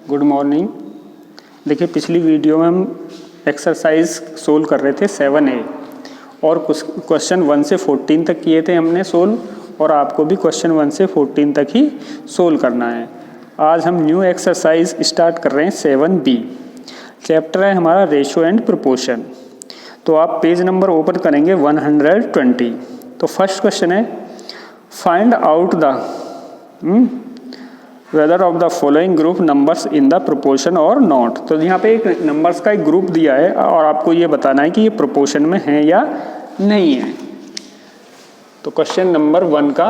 Good morning. देखिए पिछली video में हम एक्सरसाइज सोल्व कर रहे थे 7A और क्वेश्चन 1 से 14 तक किए थे हमने सोल्व, और आपको भी क्वेश्चन 1 से 14 तक ही सोल्व करना है। आज हम न्यू एक्सरसाइज स्टार्ट कर रहे हैं 7B। चैप्टर है हमारा रेशो एंड प्रोपोर्शन। तो आप पेज नंबर ओपन करेंगे 120। तो फर्स्ट क्वेश्चन है find out the whether of the following group numbers in the proportion और नॉट। तो यहाँ पे एक नंबर्स का एक ग्रुप दिया है और आपको ये बताना है कि ये प्रोपोर्शन में है या नहीं है। तो क्वेश्चन नंबर 1 का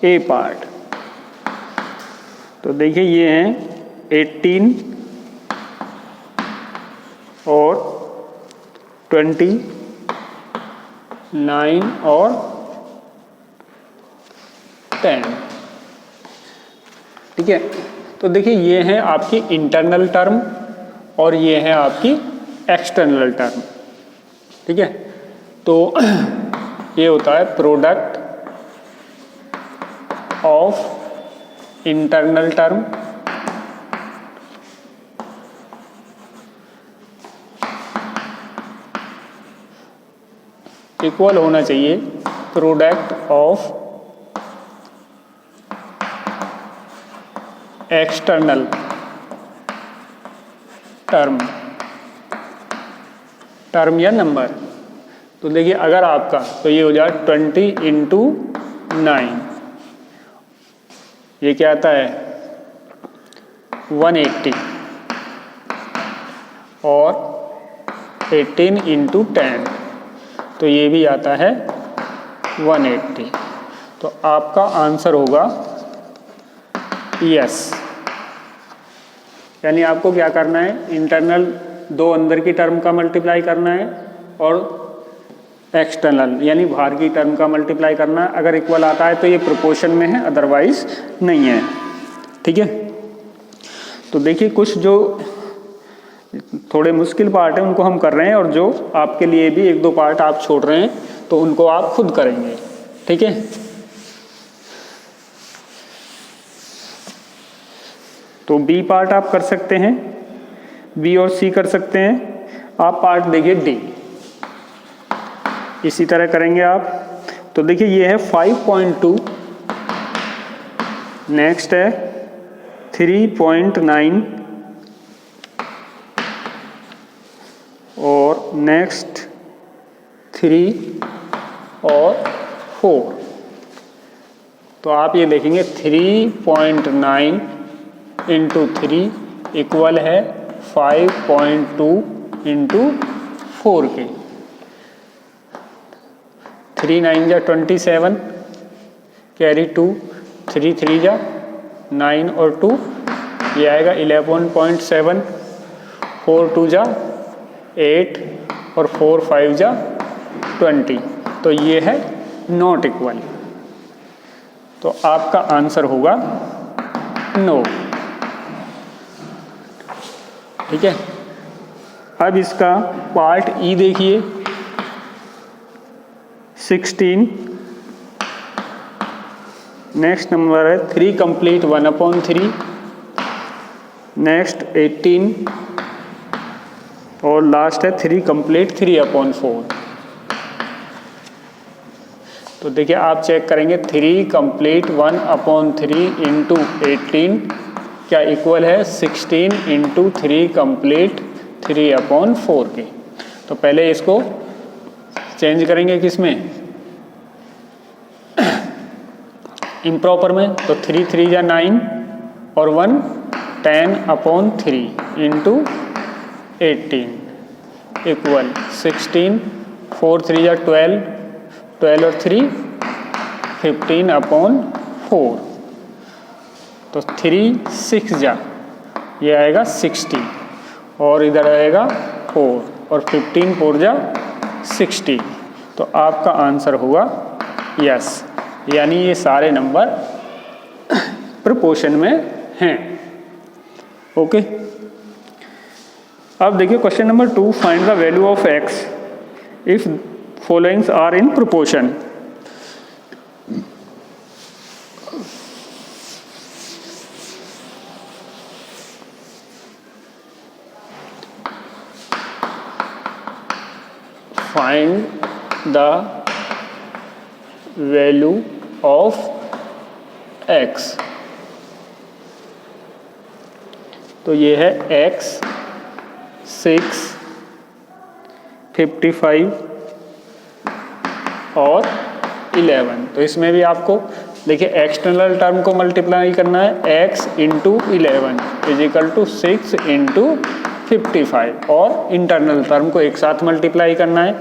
ए पार्ट, तो देखिए ये हैं 18 और 20, 9 और 10। ठीक है, तो देखिए ये है आपकी इंटरनल टर्म और ये है आपकी एक्सटर्नल टर्म। ठीक है, तो ये होता है product of internal term equal होना चाहिए प्रोडक्ट ऑफ एक्सटर्नल टर्म या नंबर। तो देखिए अगर आपका तो ये हो जाए 20 × 9, ये क्या आता है 180, और 18 × 10 तो ये भी आता है 180। तो आपका आंसर होगा यस। यानी आपको क्या करना है, इंटरनल दो अंदर की टर्म का मल्टीप्लाई करना है और एक्सटर्नल यानी बाहर की टर्म का मल्टीप्लाई करना है। अगर इक्वल आता है तो ये प्रोपोर्शन में है, अदरवाइज नहीं है। ठीक है, तो देखिए कुछ जो थोड़े मुश्किल पार्ट है उनको हम कर रहे हैं, और जो आपके लिए भी 1-2 पार्ट आप छोड़ रहे हैं तो उनको आप खुद करेंगे। ठीक है, तो बी पार्ट आप कर सकते हैं, बी और सी कर सकते हैं। आप पार्ट देखिए डी, इसी तरह करेंगे आप। तो देखिए ये है 5.2, नेक्स्ट है 3.9 और नेक्स्ट 3 और 4। तो आप ये देखेंगे 3.9 × 3 इक्वल है 5.2 × 4 के। 3 9 जा 27, कैरी 2, 3 3 जा 9 और 2 ये आएगा 11.7, 4 2 जा 8 और 4 5 जा 20। तो ये है नॉट इक्वल। तो आपका आंसर होगा नो। ठीक है, अब इसका पार्ट ई देखिए 16, नेक्स्ट नंबर है 3 कंप्लीट 1/3, नेक्स्ट 18 और लास्ट है 3 कंप्लीट 3/4। तो देखिए आप चेक करेंगे 3 कंप्लीट 1/3 × 18 क्या इक्वल है 16 × 3 कंप्लीट 3/4 के। तो पहले इसको चेंज करेंगे किस में, इम्प्रॉपर में। तो 3 3 जा 9 और 1 10/3 × 18 इक्वल 16, 4 3 जा 12, 12 और 3 15/4। तो 3 6 जा ये आएगा 60 और इधर आएगा 4 और 15 4 जा 60। तो आपका आंसर होगा यस, यानी ये सारे नंबर प्रोपोर्शन में हैं। ओके, अब देखिए question number 2 find the value of x if followings are in proportion. Find the value of x। तो ये है x 6, 55 और 11। तो इसमें भी आपको देखिए एक्सटर्नल टर्म को मल्टीप्लाई करना है, x into 11 is equal to 6 into 55 और इंटरनल टर्म को एक साथ मल्टीप्लाई करना है,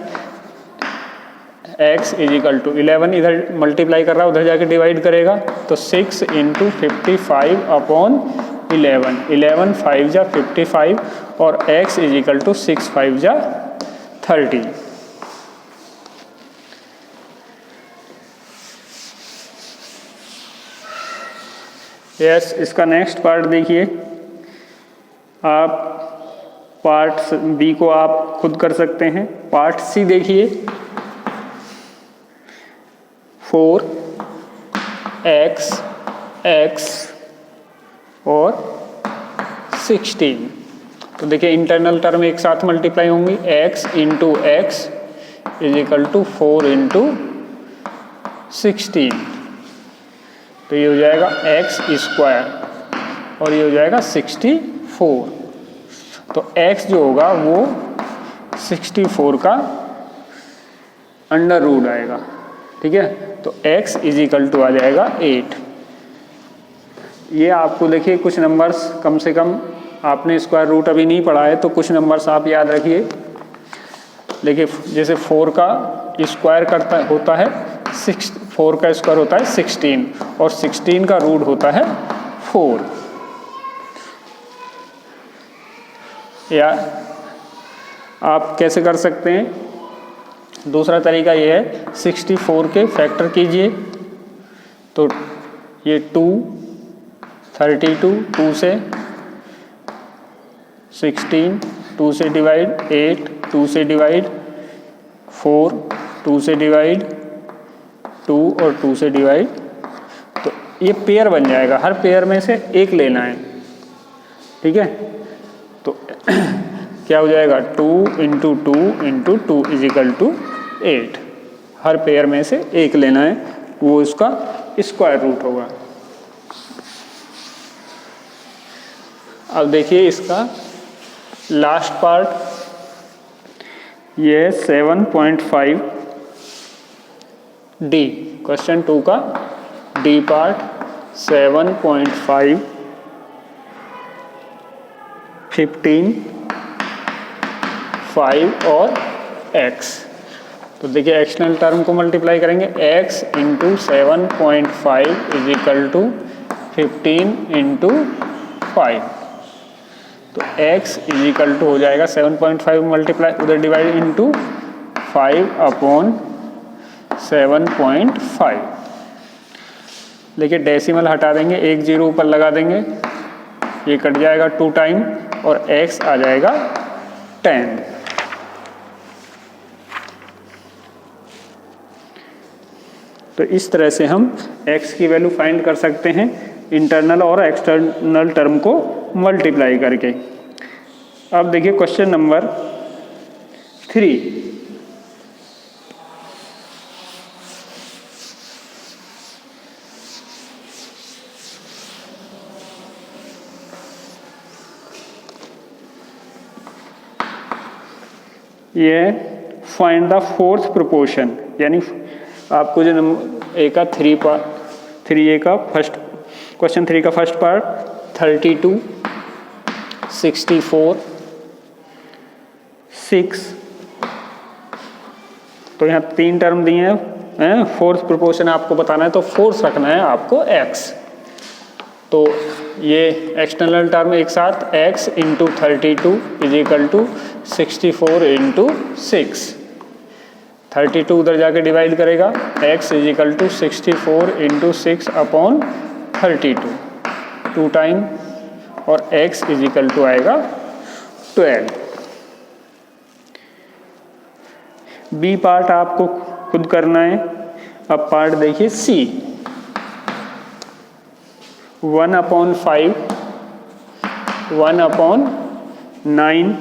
x इज इक्वल टू 11 इधर मल्टीप्लाई कर रहा है, उधर जाके डिवाइड करेगा तो 6 इंटू 55 अपॉन 11 5 जा 55 और x इज इक्वल टू 6 5 जा 30। यस, इसका नेक्स्ट पार्ट देखिए। आप पार्ट बी को आप खुद कर सकते हैं। पार्ट सी देखिए, 4x और 16। तो देखिए इंटरनल टर्म एक साथ मल्टीप्लाई होंगी, x into x is equal to 4 into 16। तो ये हो जाएगा x स्क्वायर और ये हो जाएगा 64। तो x जो होगा वो 64 का अंडर रूट आएगा, ठीक है। तो x इज इक्वल टू आ जाएगा 8। ये आपको देखिए कुछ नंबर्स कम से कम आपने स्क्वायर रूट अभी नहीं पढ़ा है तो कुछ नंबर्स आप याद रखिए। देखिए जैसे 4 का स्क्वायर होता है 4 का स्क्वायर होता है 16 और 16 का रूट होता है 4। या आप कैसे कर सकते हैं, दूसरा तरीका ये है 64 के फैक्टर कीजिए। तो ये 2 32 2 से 16 2 से डिवाइड 8 2 से डिवाइड 4 2 से डिवाइड 2 और 2 से डिवाइड। तो ये पेयर बन जाएगा, हर पेयर में से एक लेना है, ठीक है। तो क्या हो जाएगा 2 into 2 into 2 is equal to 8। हर पेयर में से एक लेना है, वो इसका स्क्वायर रूट होगा। अब देखिए इसका लास्ट पार्ट, ये है 7.5 डी। क्वेश्चन 2 का डी पार्ट 7.5 15 5 और x। तो देखिए एक्सटर्नल टर्म को मल्टीप्लाई करेंगे, x into 7.5 is equal to 15 into 5। तो x इज इक्वल टू हो जाएगा 7.5 मल्टीप्लाई उधर डिवाइड इंटू 5 अपॉन 7.5। देखिए डेसिमल हटा देंगे, एक जीरो ऊपर लगा देंगे, ये कट जाएगा 2 टाइम और x आ जाएगा 10। तो इस तरह से हम x की वैल्यू फाइंड कर सकते हैं इंटरनल और एक्सटर्नल टर्म को मल्टीप्लाई करके। अब देखिए क्वेश्चन नंबर 3। ये फाइंड द फोर्थ प्रोपोर्शन, यानी आपको जो ए का 3A का फर्स्ट क्वेश्चन 3 का फर्स्ट पार्ट 32 64 6। तो यहाँ 3 टर्म दिए हैं, फोर्थ प्रोपोर्शन आपको बताना है तो फोर्थ रखना है आपको x। तो ये एक्सटर्नल टर्म एक साथ x into 32 is equal to 64 into 6। 32 उधर जाके डिवाइड करेगा, x is equal to 64 into 6 upon 32 2 time और x इज इक्वल टू आएगा 12। बी पार्ट आपको खुद करना है। अब पार्ट देखिए सी, 1 अपॉन 5 1 अपॉन 9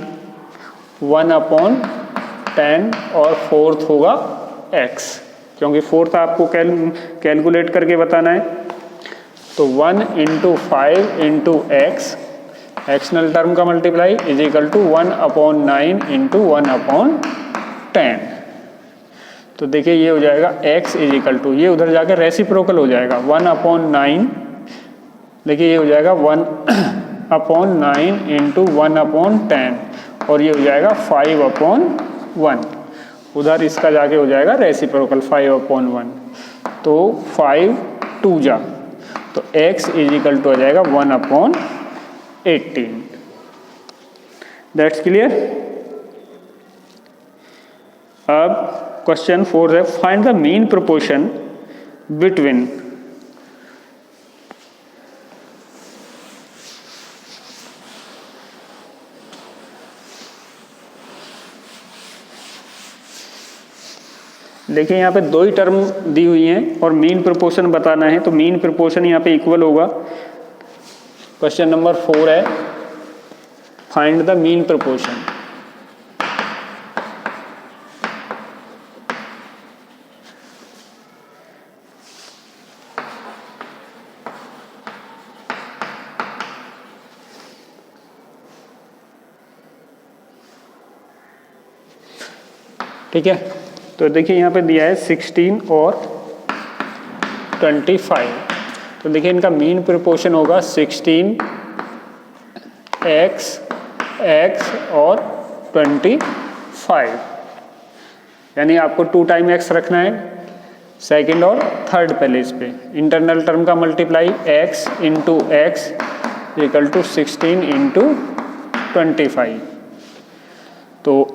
1 अपॉन 10 और फोर्थ होगा x, क्योंकि फोर्थ आपको कैलकुलेट करके बताना है। तो 1 × 5 × x, एक्सटर्नल टर्म का मल्टीप्लाई इज इक्वल टू 1/9 × 1/10। तो देखिए ये हो जाएगा x इज इक्वल टू, ये उधर जाकर रेसिप्रोकल हो जाएगा 1/9, देखिए ये हो जाएगा 1/9 × 1/10, और ये हो जाएगा 5/1, उधर इसका जाके हो जाएगा रेसिप्रोकल 5/1। तो 5 2 जा, तो x इज इक्वल टू हो जाएगा 1/18। That's clear. अब क्वेश्चन 4 है, find the mean proportion between देखिए यहाँ पे दो ही टर्म दी हुई हैं और मीन प्रोपोर्शन बताना है, तो मीन प्रोपोर्शन यहाँ पे इक्वल होगा। क्वेश्चन नंबर 4 है, फाइंड द मीन प्रोपोर्शन। ठीक है, तो देखिए यहाँ पे दिया है 16 और 25, तो देखिए इनका मीन प्रोपोर्शन होगा 16 x और 25, यानी आपको 2 टाइम x रखना है सेकंड और थर्ड प्लेस पे। इंटरनल टर्म का multiply x × x equal to 16 × 25। तो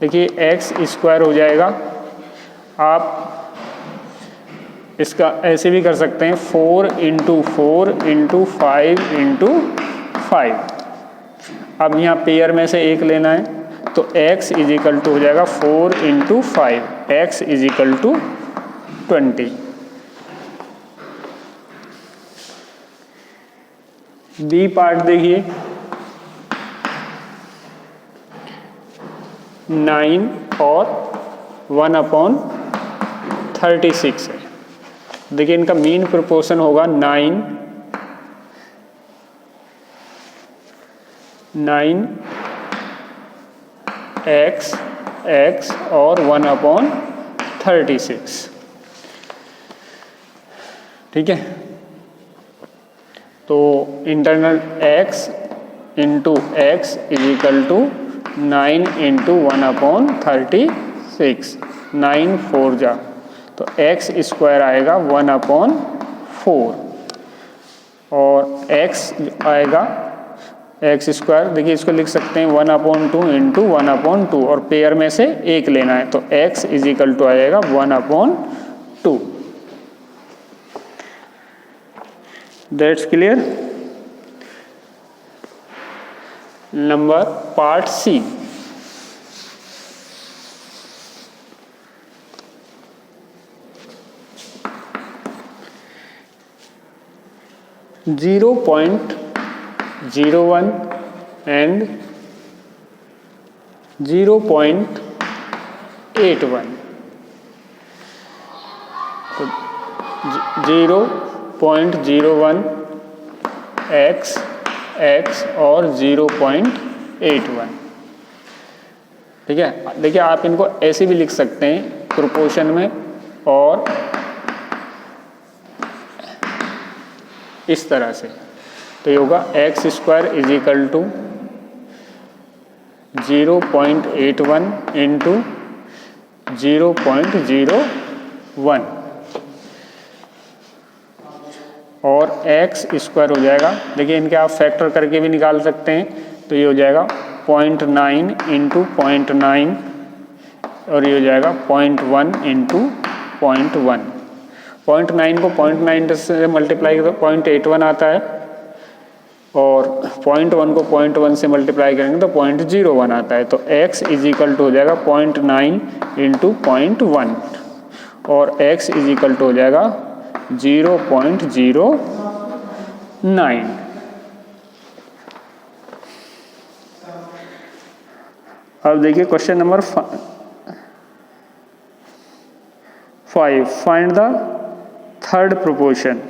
देखिए x² हो जाएगा, आप इसका ऐसे भी कर सकते हैं 4 × 4 × 5 × 5। अब यहाँ पेयर में से एक लेना है, तो x इज इक्वल टू हो जाएगा 4 × 5, x is equal to 20। B part देखिए 9 और 1/36 है। देखिए इनका मीन प्रोपोर्शन होगा 9 x और 1/36। ठीक है, तो internal x × x is equal to 9 × 1/36, 9 4 जा, तो x² आएगा 1/4, और x आएगा x², देखिए इसको लिख सकते हैं 1/2 × 1/2, और पेयर में से एक लेना है, तो x इज इक्वल टू आ जाएगा 1/2। That's clear. Number part C, .01 and 0.81, तो 0.01 x और 0.81। ठीक है, देखिए आप इनको ऐसे भी लिख सकते हैं प्रोपोर्शन में, और इस तरह से, तो ये होगा x² इज इक्वल टू 0.81 × 0.01, और x² हो जाएगा, देखिए इनके आप फैक्टर करके भी निकाल सकते हैं, तो ये हो जाएगा 0.9 × 0.9, और ये हो जाएगा 0.1 × 0.1। 0.9 को 0.9 से मल्टीप्लाई करो 0.81 आता है, और 0.1 को 0.1 से मल्टीप्लाई करेंगे तो 0.01 आता है, तो x इज इक्वल टू हो जाएगा 0.9 × 0.1, और x इज इक्वल टू हो जाएगा 0.09। अब देखिए question number 5, find the third proportion.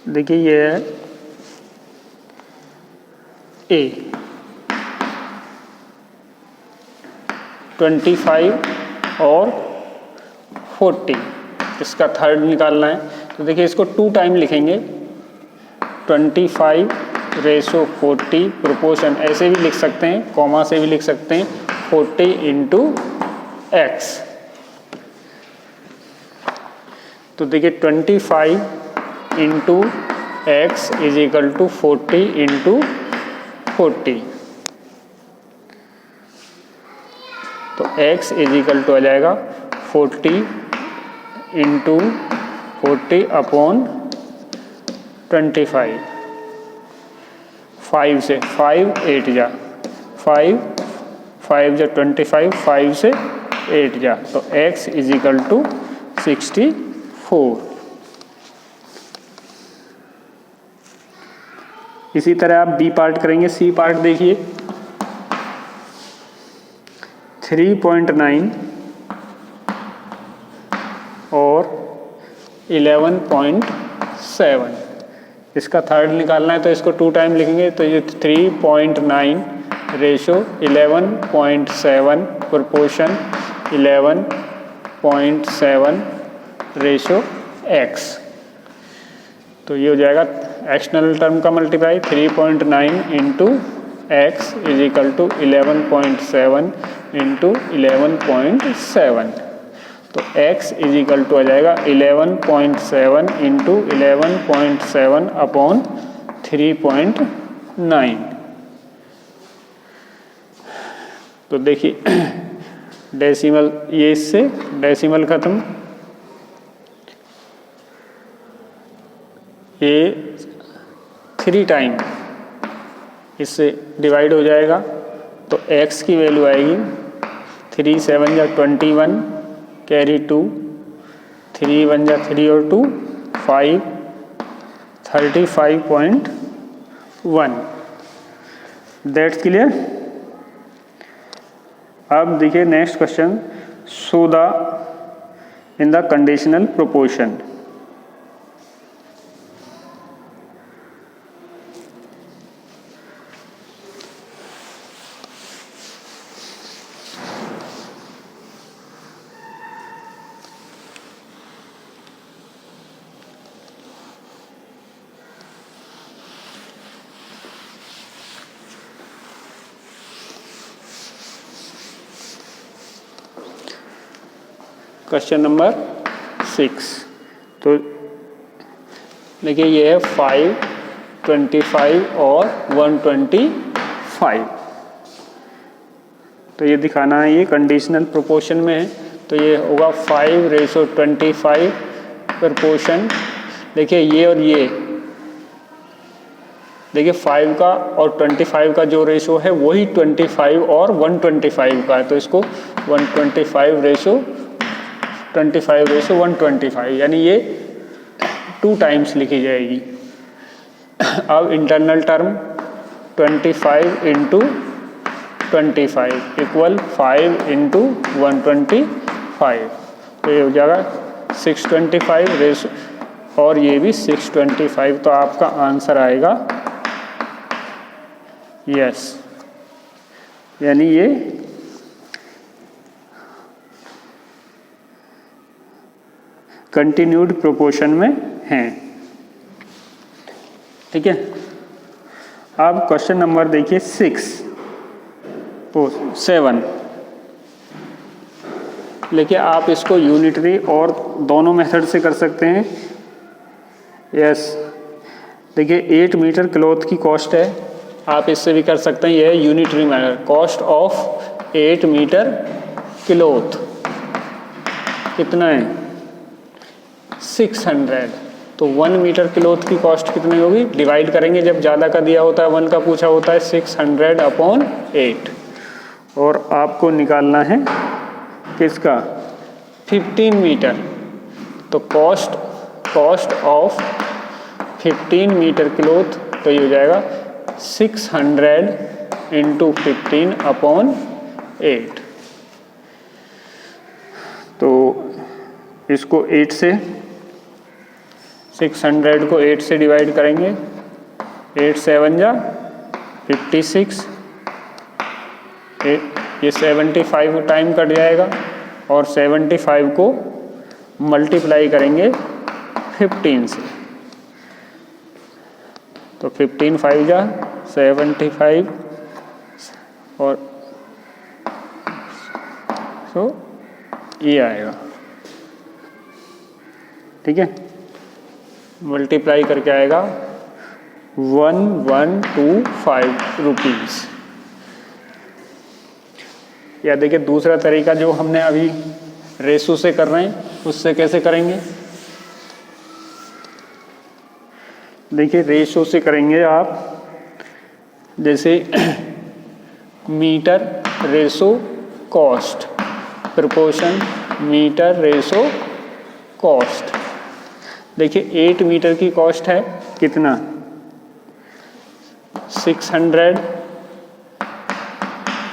देखिए ये है ए 25 और 40, इसका थर्ड निकालना है। तो देखिए इसको 2 टाइम लिखेंगे, 25/40 प्रोपोर्शन ऐसे भी लिख सकते हैं, कॉमा से भी लिख सकते हैं, 40 इंटू एक्स। तो देखिए 25 into x is equal to 40 into 40। तो x इज इक्वल टू आ जाएगा 40 इंटू 40 अपॉन 25। 5 से 5 8 जा 5 5 जा 25, 5 से 8 जा, तो x इज इक्वल टू 64। इसी तरह आप बी पार्ट करेंगे। सी पार्ट देखिए 3.9 और 11.7, इसका थर्ड निकालना है। तो इसको 2 टाइम लिखेंगे, तो ये 3.9 रेशो 11.7 प्रोपोर्शन 11.7 रेशो x। तो ये हो जाएगा एक्सटर्नल टर्म का multiply, 3.9 into x is equal to 11.7 into 11.7। तो x इज इक्वल टू आ जाएगा 11.7 इंटू 11.7 अपॉन 3.9। तो देखिए डेसिमल, ये इससे डेसिमल खत्म, ये 3 टाइम इससे डिवाइड हो जाएगा। तो x की वैल्यू आएगी 3 7 जा 21, कैरी 2, 3 1 जा 3 और 2 5, 35.1। That's clear. अब देखिए next question, show the in the conditional proportion. Question number 6, तो देखिए ये है 5, 25 और 125। तो ये दिखाना है, ये कंडीशनल प्रोपोर्शन में है। तो ये होगा 5/25 प्रोपोर्शन। देखिए ये और ये, देखिए 5 का और 25 का जो रेशो है वही 25 और 125 का है। तो इसको 125/125, यानी ये 2 टाइम्स लिखी जाएगी। अब internal term 25 into 25 equal 5 into 125। तो ये हो जाएगा 625 रेशो, और ये भी 625। तो आपका आंसर आएगा यस, यानी ये कंटिन्यूड प्रोपोर्शन में हैं। ठीक है। अब क्वेश्चन नंबर देखिए 7। देखिए आप इसको यूनिटरी और दोनों मेथड से कर सकते हैं। यस, देखिए 8 मीटर क्लॉथ की कॉस्ट है, आप इससे भी कर सकते हैं। यह है unitary method. Cost of 8 metre cloth कितना है? 600। तो 1 मीटर क्लॉथ की कॉस्ट कितनी होगी, डिवाइड करेंगे, जब ज़्यादा का दिया होता है 1 का पूछा होता है 600/8, और आपको निकालना है किसका, 15 मीटर। तो कॉस्ट ऑफ 15 मीटर क्लॉथ तो ये हो जाएगा 600 × 15/8। तो इसको 8 से 600 को 8 से डिवाइड करेंगे, 8 7 जा 56, ये 75 टाइम कट जाएगा, और 75 को मल्टीप्लाई करेंगे 15 से, तो 15 5 जा 75, और तो ये आएगा, ठीक है, मल्टीप्लाई करके आएगा 1125 रुपीज़। या देखिए दूसरा तरीका जो हमने अभी रेशो से कर रहे हैं, उससे कैसे करेंगे, देखिए रेशो से करेंगे आप, जैसे metre ratio cost, proportion metre ratio cost. देखिए 8 मीटर की कॉस्ट है कितना, 600,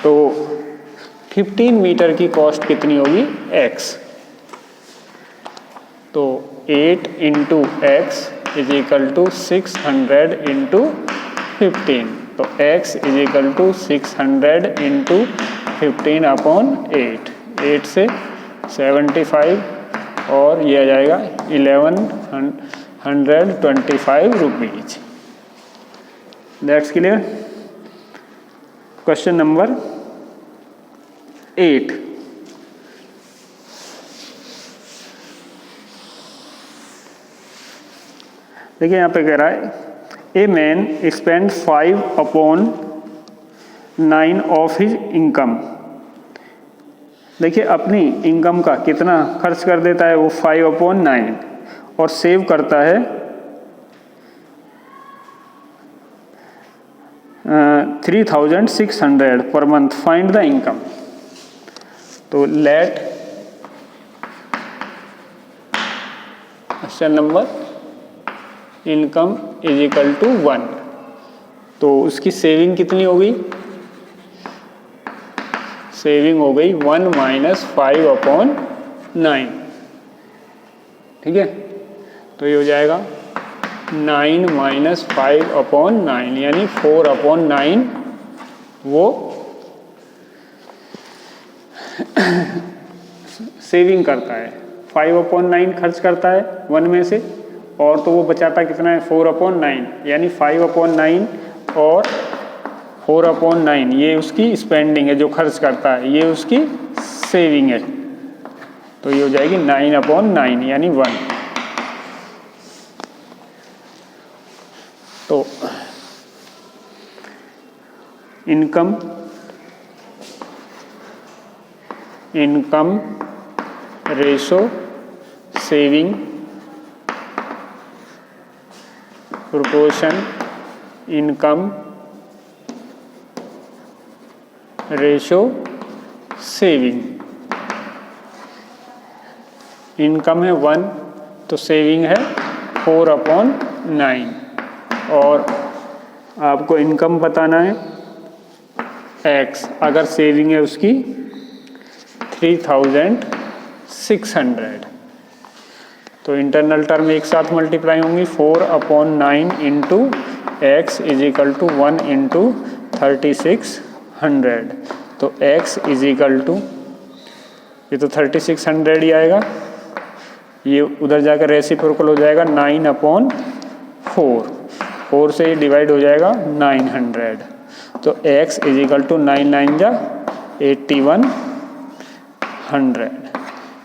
तो 15 मीटर की कॉस्ट कितनी होगी, x, तो 8 × x = 600 × 15, तो x = 600 × 15/8, 8 से 75, और ये आ जाएगा 1125 rupees. That's clear. Question number 8, देखिए यहाँ पे कह रहा है a man spend 5/9 of his income. देखिए अपनी इनकम का कितना खर्च कर देता है वो, 5/9, और सेव करता है 3600 per month. Find the income. तो लेट क्वेश्चन नंबर इनकम = 1, तो उसकी सेविंग कितनी होगी, सेविंग हो गई 1 - 5/9, ठीक है, तो ये हो जाएगा 9 - 5/9, यानी 4/9 वो सेविंग करता है, 5/9 खर्च करता है 1 में से, और तो वो बचाता कितना है 4/9, यानी 5/9 और 4/9 ये उसकी स्पेंडिंग है, जो खर्च करता है, ये उसकी सेविंग है, तो ये हो जाएगी 9/9 यानी 1। तो income ratio saving proportion income ratio saving. Income है 1, तो सेविंग है 4/9, और आपको इनकम बताना है x, अगर सेविंग है उसकी 3600, तो इंटरनल टर्म एक साथ मल्टीप्लाई होंगी, 4/9 × x = 1 × 3600, तो x = ये तो 3600 ही आएगा, ये उधर जाकर रेसिप्रोकल हो जाएगा 9/4, 4 से डिवाइड हो जाएगा 900, तो x = 9 × 9 = 8100,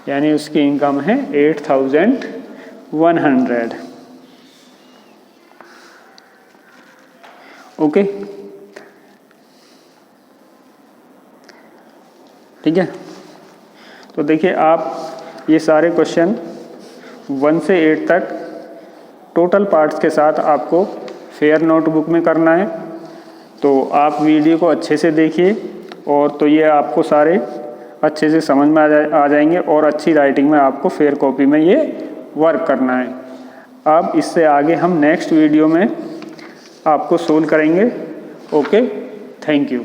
यानी उसकी इनकम है 8100। ओके, ठीक है। तो देखिए आप ये सारे क्वेश्चन 1 से 8 तक टोटल पार्ट्स के साथ आपको फेयर नोटबुक में करना है। तो आप वीडियो को अच्छे से देखिए और तो ये आपको सारे अच्छे से समझ में आ जाएंगे और अच्छी राइटिंग में आपको फेयर कॉपी में ये वर्क करना है। अब इससे आगे हम नेक्स्ट वीडियो में आपको सोल्व करेंगे। Okay, thank you.